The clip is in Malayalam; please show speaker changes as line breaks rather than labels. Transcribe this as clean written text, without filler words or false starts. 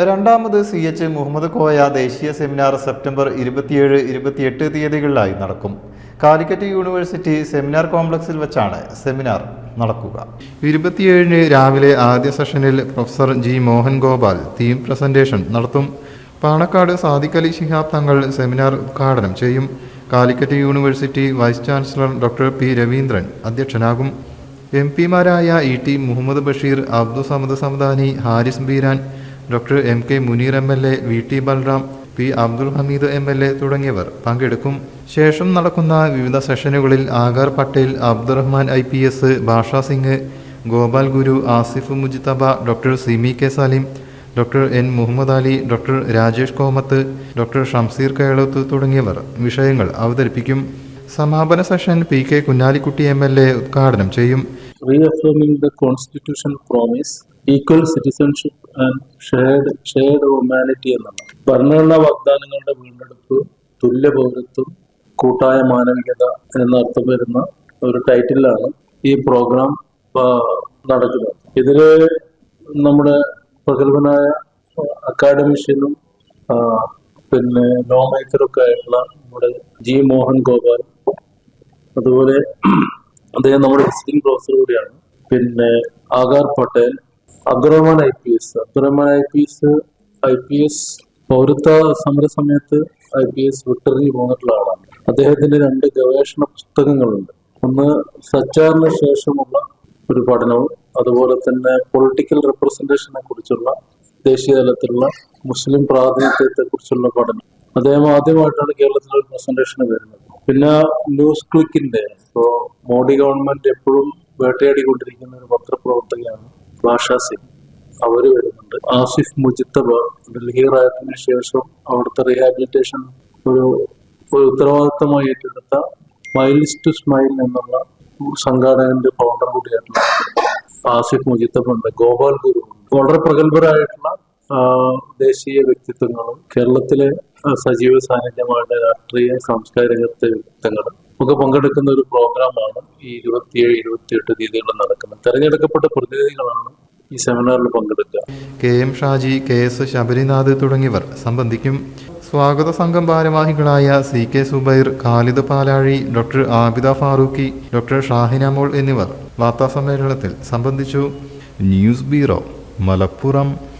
രണ്ടാമത് CH മുഹമ്മദ് കോയ ദേശീയ സെമിനാർ സെപ്റ്റംബർ 27-28 തീയതികളിലായി നടക്കും. കാലിക്കറ്റ് യൂണിവേഴ്സിറ്റി സെമിനാർ കോംപ്ലക്സിൽ വെച്ചാണ് സെമിനാർ നടക്കുക. 27 രാവിലെ ആദ്യ സെഷനിൽ professor G. Mohan Gopal theme presentation നടത്തും. പാണക്കാട് സാദിഖ് അലി ശിഹാബ് തങ്ങൾ സെമിനാർ ഉദ്ഘാടനം ചെയ്യും. Calicut university vice chancellor doctor P. Raveendran അധ്യക്ഷനാകും. MP മാരായ ET Muhammad Basheer, Abdul Samad Samadani, Haris Beeran, doctor MK Muneer MLA, VT Balram, P. Abdul Hameed MLA തുടങ്ങിയവർ പങ്കെടുക്കും. ശേഷം നടക്കുന്ന വിവിധ സെഷനുകളിൽ ആഗാർ Patel, Abdurahman IPS, Bhasha Singh, Gopal Guru, Asif Mujtaba, doctor Simi K. Saleem, doctor N. Muhammad Ali, doctor Rajesh Komath, doctor Shamseer Kelath തുടങ്ങിയവർ വിഷയങ്ങൾ അവതരിപ്പിക്കും. സമാപന സെഷൻ PK കുഞ്ഞാലിക്കുട്ടി MLA ഉദ്ഘാടനം ചെയ്യും.
Reaffirming the constitutional promise, equal citizenship and shared humanity എന്നാണ് ഭരണഘടനാ വാഗ്ദാനങ്ങളുടെ വീണ്ടെടുപ്പ്, തുല്യ പൗരത്വം, കൂട്ടായ മാനവികത എന്നർത്ഥം വരുന്ന ഒരു ടൈറ്റിലാണ് ഈ പ്രോഗ്രാം നടക്കുന്നത്. ഇതില് നമ്മുടെ പ്രഗത്ഭനായ അക്കാഡമിഷ്യനും പിന്നെ ലോ മേക്കറൊക്കെ ആയിട്ടുള്ള നമ്മുടെ G. മോഹൻ ഗോപാൽ, അതുപോലെ അദ്ദേഹം നമ്മുടെ വിസിറ്റിംഗ് പ്രൊഫസർ കൂടിയാണ്. പിന്നെ ആഗാർ പട്ടേൽ, അബ്ദുറഹ്മാൻ IPS പൗരത്വ സമര സമയത്ത് IPS വിട്ടെറിഞ്ഞു പോന്നിട്ടുള്ള ആളാണ്. അദ്ദേഹത്തിന്റെ 2 ഗവേഷണ പുസ്തകങ്ങളുണ്ട്. ഒന്ന് സച്ചാറിന് ശേഷമുള്ള ഒരു പഠനവും അതുപോലെ തന്നെ പൊളിറ്റിക്കൽ റെപ്രസെന്റേഷനെ കുറിച്ചുള്ള ദേശീയ തലത്തിലുള്ള മുസ്ലിം പ്രാതിനിധ്യത്തെ കുറിച്ചുള്ള പഠനം. അദ്ദേഹം ആദ്യമായിട്ടാണ് കേരളത്തിൽ ഒരു പ്രസന്റേഷന് വരുന്നത്. പിന്നെ ന്യൂസ് ക്ലിക്കിന്റെ ഇപ്പോ മോഡി ഗവൺമെന്റ് എപ്പോഴും വേട്ടയാടിക്കൊണ്ടിരിക്കുന്ന ഒരു പത്രപ്രവർത്തകയാണ് ഭാഷാ സിംഗ്, അവര് വരുന്നുണ്ട്. ആസിഫ് മുജിത്തബ ഡൽഹി റായത്തിന് ശേഷം അവിടുത്തെ റീഹാബിലിറ്റേഷൻ ഒരു ഉത്തരവാദിത്തമായി ഏറ്റെടുത്ത മൈൽസ് ടു സ്മൈൽ എന്നുള്ള സംഘാടകന്റെ ഫൗണ്ടർ കൂടിയായിട്ടുള്ള ആസിഫ് മുജിത്തബ ഉണ്ട്. ഗോപാൽ ഗുരു ഉണ്ട്. വളരെ പ്രഗത്ഭരായിട്ടുള്ള ദേശീയ വ്യക്തിത്വങ്ങളും കേരളത്തിലെ സജീവ സാന്നിധ്യമായ രാഷ്ട്രീയ സാംസ്കാരികത്തെ വ്യക്തിത്വങ്ങളും ഒക്കെ പങ്കെടുക്കുന്ന ഒരു പ്രോഗ്രാമാണ് ഈ 27-28 തീയതികളിൽ നടക്കുന്നത്. തെരഞ്ഞെടുക്കപ്പെട്ട പ്രതിനിധികളാണ് ഈ സെമിനാറിൽ പങ്കെടുക്കുക.
KM ഷാജി, KS ശബരിനാഥ് തുടങ്ങിയവർ സംബന്ധിക്കും. സ്വാഗത സംഘം ഭാരവാഹികളായ CK സുബൈർ, ഖാലിദ് പാലാഴി, ഡോക്ടർ ആബിദ ഫാറൂഖി, ഡോക്ടർ ഷാഹിന മോൾ എന്നിവർ വാർത്താസമ്മേളനത്തിൽ സംബന്ധിച്ചു. News bureau, Malappuram.